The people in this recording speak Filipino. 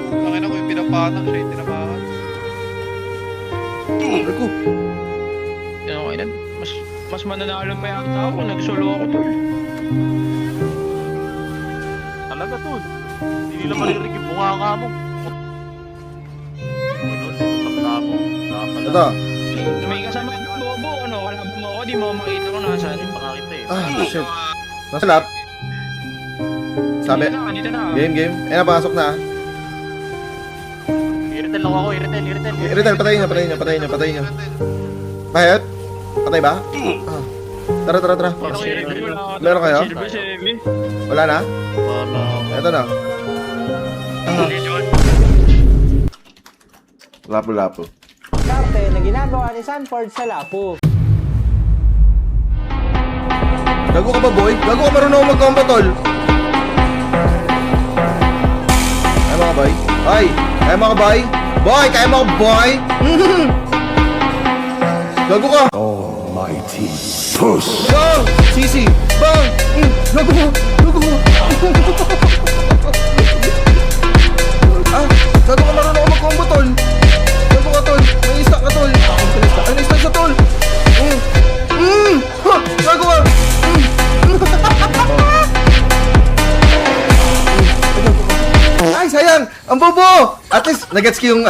Tangin ako yung pinapanak siya yung tinamaan. Ako. Okay na. Mas mananalo pa yata ako. Nag-solo ako tol. Talaga tol. Hindi nila marinig yung bunganga mo. Tama. Ito. May kasama yung bobo. Ano? Wala ba mo ako? Di mo makita kung nasaan. Pakakita eh. Ah, shit. Nasa lap. Sabi. Dito na. Game. Eh, napasok na. Iritel lang ako. Iritel. Iritel, patayin niya. Bakit? Patay ba? Ah. Tara. Meron kayo? Wala na? Wala. Ito na. Lapo. Karte na ginagawa ni Sanford sa Lapu. Gago ka ba, boy? Gago ka marunong ako mag-combo, tol. Kaya mo ka, boy? Ay! Kaya mo ka, boy? Boy! Kaya mo ka, boy? Gago ka! Almighty push. Bang! Sisi! Bang! Gago ka! Ah! Gago ka marunong ako mag-combo, tol. Gago ka, tol. May stack ka, tol. Ay, na-stack sa tol. Ha! Gago ka! Ay, sayang! Ang bobo! At least, nag-gets ko yung,